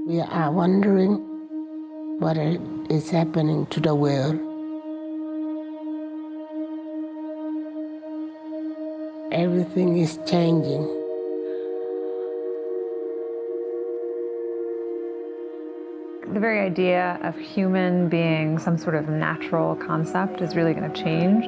We are wondering what is happening to the world. Everything is changing. The very idea of human being some sort of natural concept is really going to change.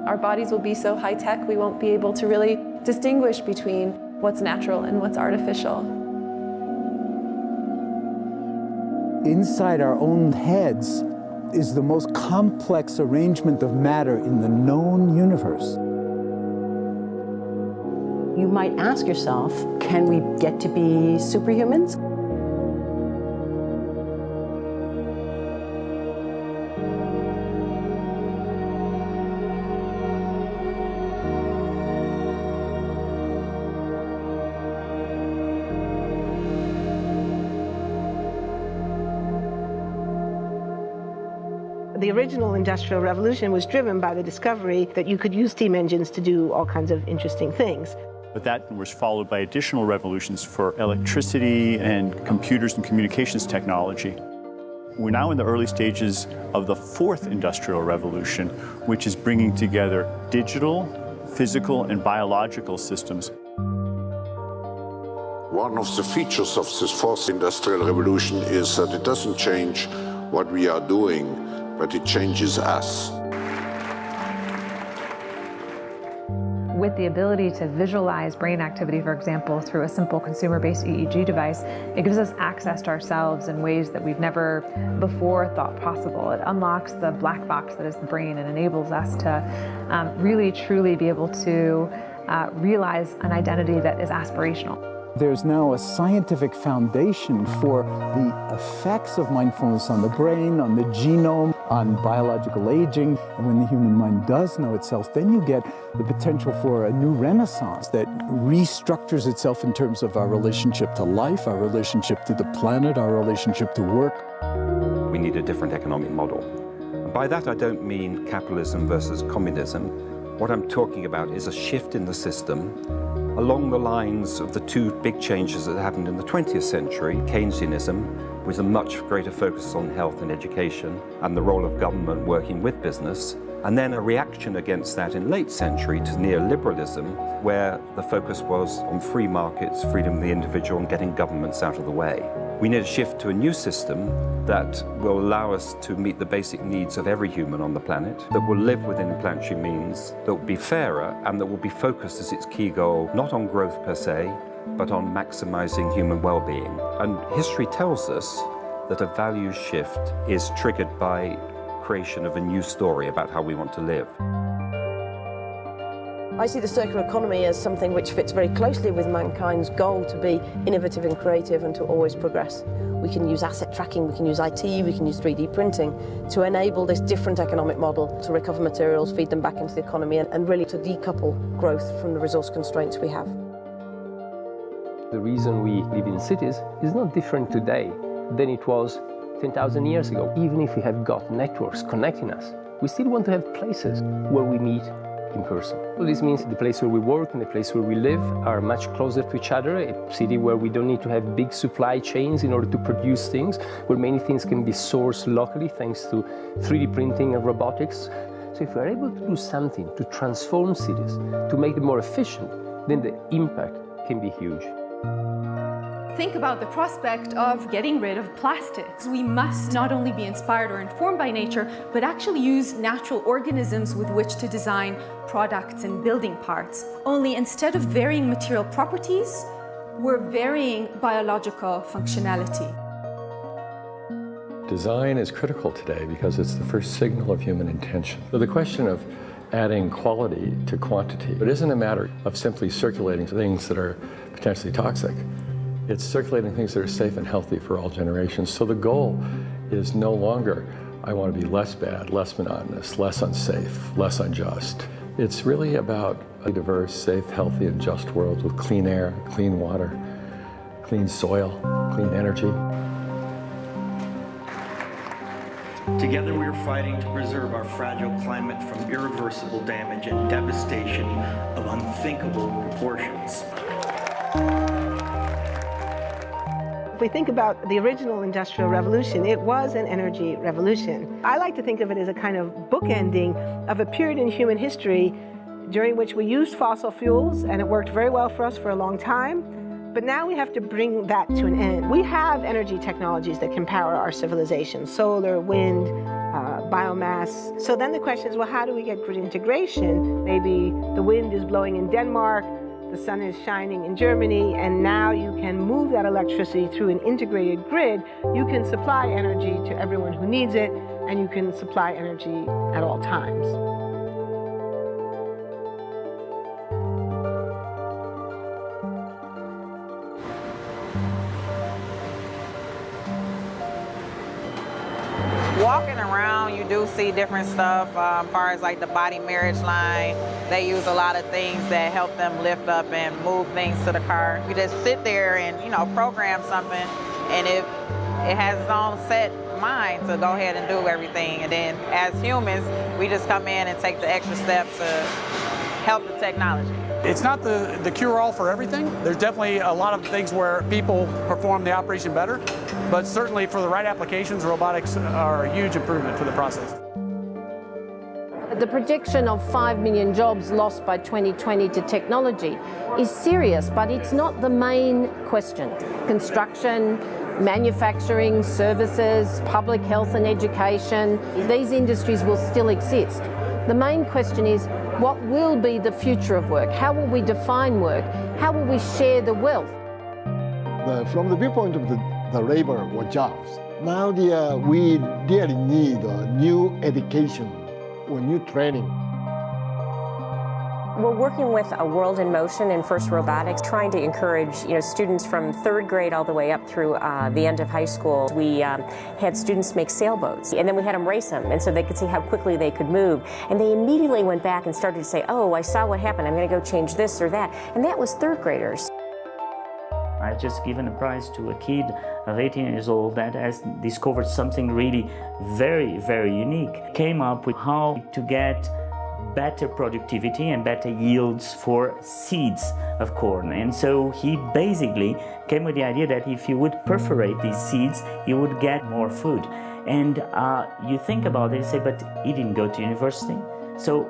Our bodies will be so high-tech, we won't be able to really distinguish between what's natural and what's artificial. Inside our own heads is the most complex arrangement of matter in the known universe. You might ask yourself, can we get to be superhumans? The original Industrial Revolution was driven by the discovery that you could use steam engines to do all kinds of interesting things. But that was followed by additional revolutions for electricity and computers and communications technology. We're now in the early stages of the fourth Industrial Revolution, which is bringing together digital, physical, and biological systems. One of the features of this fourth Industrial Revolution is that it doesn't change what we are doing, but it changes us. With the ability to visualize brain activity, for example, through a simple consumer-based EEG device, it gives us access to ourselves in ways that we've never before thought possible. It unlocks the black box that is the brain and enables us to really, truly be able to realize an identity that is aspirational. There's now a scientific foundation for the effects of mindfulness on the brain, on the genome, on biological aging. And when the human mind does know itself, then you get the potential for a new renaissance that restructures itself in terms of our relationship to life, our relationship to the planet, our relationship to work. We need a different economic model. And by that, I don't mean capitalism versus communism. What I'm talking about is a shift in the system along the lines of the two big changes that happened in the 20th century, Keynesianism, with a much greater focus on health and education and the role of government working with business, and then a reaction against that in late century to neoliberalism, where the focus was on free markets, freedom of the individual, and getting governments out of the way. We need a shift to a new system that will allow us to meet the basic needs of every human on the planet, that will live within planetary means, that will be fairer, and that will be focused as its key goal, not on growth per se, but on maximizing human well-being. And history tells us that a values shift is triggered by creation of a new story about how we want to live. I see the circular economy as something which fits very closely with mankind's goal to be innovative and creative and to always progress. We can use asset tracking, we can use IT, we can use 3D printing to enable this different economic model to recover materials, feed them back into the economy, and really to decouple growth from the resource constraints we have. The reason we live in cities is not different today than it was 10,000 years ago. Even if we have got networks connecting us, we still want to have places where we meet in person. So this means the place where we work and the place where we live are much closer to each other, a city where we don't need to have big supply chains in order to produce things, where many things can be sourced locally thanks to 3D printing and robotics. So if we're able to do something to transform cities, to make them more efficient, then the impact can be huge. Think about the prospect of getting rid of plastics. We must not only be inspired or informed by nature, but actually use natural organisms with which to design products and building parts. Only instead of varying material properties, we're varying biological functionality. Design is critical today because it's the first signal of human intention. So the question of adding quality to quantity, it isn't a matter of simply circulating things that are potentially toxic. It's circulating things that are safe and healthy for all generations. So the goal is no longer, I want to be less bad, less monotonous, less unsafe, less unjust. It's really about a diverse, safe, healthy, and just world with clean air, clean water, clean soil, clean energy. Together we are fighting to preserve our fragile climate from irreversible damage and devastation of unthinkable proportions. If we think about the original Industrial Revolution, it was an energy revolution. I like to think of it as a kind of bookending of a period in human history during which we used fossil fuels, and it worked very well for us for a long time. But now we have to bring that to an end. We have energy technologies that can power our civilization: solar, wind, biomass. So then the question is, well, how do we get grid integration? Maybe the wind is blowing in Denmark, the sun is shining in Germany, and now you can move that electricity through an integrated grid. You can supply energy to everyone who needs it, and you can supply energy at all times. Walking around, you do see different stuff as far as like the body marriage line. They use a lot of things that help them lift up and move things to the car. You just sit there and, program something, and it has its own set mind to go ahead and do everything. And then as humans, we just come in and take the extra step to help the technology. It's not the cure-all for everything. There's definitely a lot of things where people perform the operation better, but certainly for the right applications, robotics are a huge improvement for the process. The prediction of 5 million jobs lost by 2020 to technology is serious, but it's not the main question. Construction, manufacturing, services, public health and education, these industries will still exist. The main question is, what will be the future of work? How will we define work? How will we share the wealth? From the viewpoint of the labor or jobs, now we really need new education or new training. We're working with a World in Motion and First Robotics, trying to encourage students from third grade all the way up through the end of high school. We had students make sailboats, and then we had them race them, and so they could see how quickly they could move. And they immediately went back and started to say, oh, I saw what happened, I'm going to go change this or that. And that was third graders. I just given a prize to a kid of 18 years old that has discovered something really very, very unique. Came up with how to get better productivity and better yields for seeds of corn. And so he basically came with the idea that if you would perforate these seeds, you would get more food. And you think about it and say, but he didn't go to university. So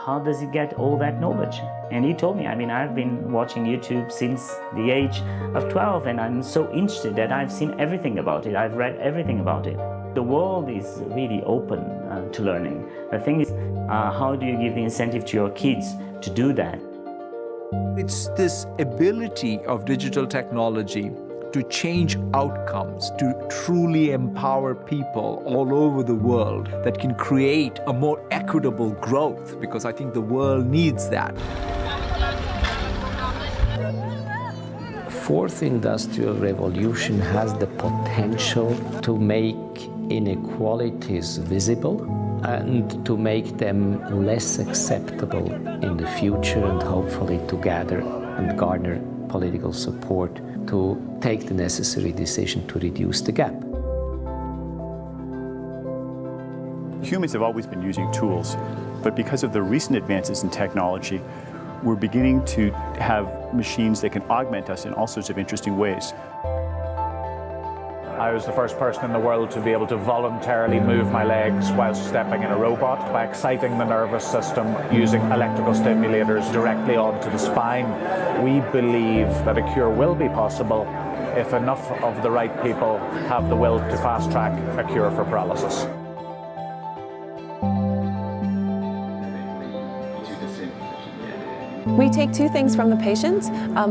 how does he get all that knowledge? And he told me, I've been watching YouTube since the age of 12, and I'm so interested that I've seen everything about it. I've read everything about it. The world is really open to learning. The thing is, how do you give the incentive to your kids to do that? It's this ability of digital technology to change outcomes, to truly empower people all over the world that can create a more equitable growth, because I think the world needs that. Fourth industrial revolution has the potential to make inequalities visible and to make them less acceptable in the future, and hopefully to gather and garner political support to take the necessary decision to reduce the gap. Humans have always been using tools, but because of the recent advances in technology, we're beginning to have machines that can augment us in all sorts of interesting ways. I was the first person in the world to be able to voluntarily move my legs while stepping in a robot by exciting the nervous system using electrical stimulators directly onto the spine. We believe that a cure will be possible if enough of the right people have the will to fast-track a cure for paralysis. We take two things from the patient.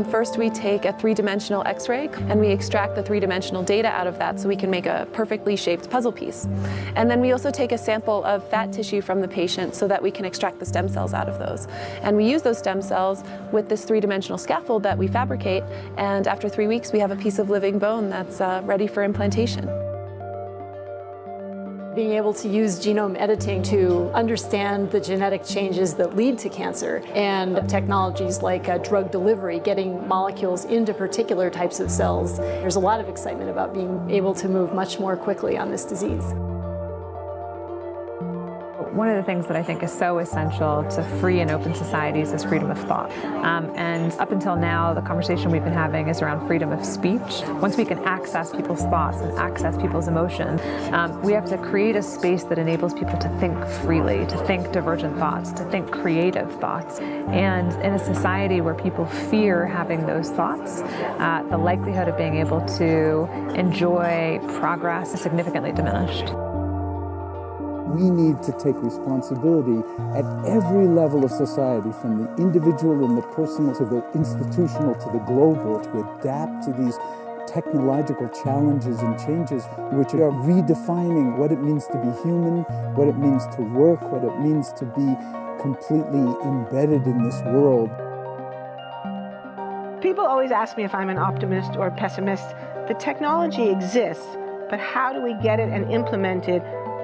First, we take a three-dimensional X-ray, and we extract the three-dimensional data out of that so we can make a perfectly shaped puzzle piece. And then we also take a sample of fat tissue from the patient so that we can extract the stem cells out of those. And we use those stem cells with this three-dimensional scaffold that we fabricate, and after 3 weeks, we have a piece of living bone that's ready for implantation. Being able to use genome editing to understand the genetic changes that lead to cancer, and technologies like drug delivery, getting molecules into particular types of cells. There's a lot of excitement about being able to move much more quickly on this disease. One of the things that I think is so essential to free and open societies is freedom of thought. And up until now, the conversation we've been having is around freedom of speech. Once we can access people's thoughts and access people's emotion, we have to create a space that enables people to think freely, to think divergent thoughts, to think creative thoughts. And in a society where people fear having those thoughts, the likelihood of being able to enjoy progress is significantly diminished. We need to take responsibility at every level of society, from the individual and the personal to the institutional to the global, to adapt to these technological challenges and changes which are redefining what it means to be human, what it means to work, what it means to be completely embedded in this world. People always ask me if I'm an optimist or a pessimist. The technology exists, but how do we get it and implement it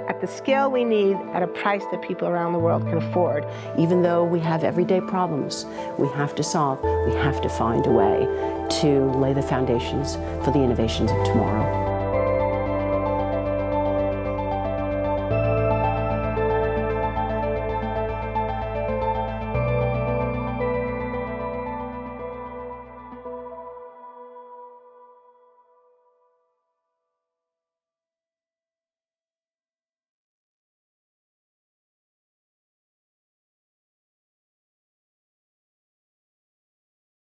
at the scale we need at a price that people around the world can afford? Even though we have everyday problems we have to solve, we have to find a way to lay the foundations for the innovations of tomorrow.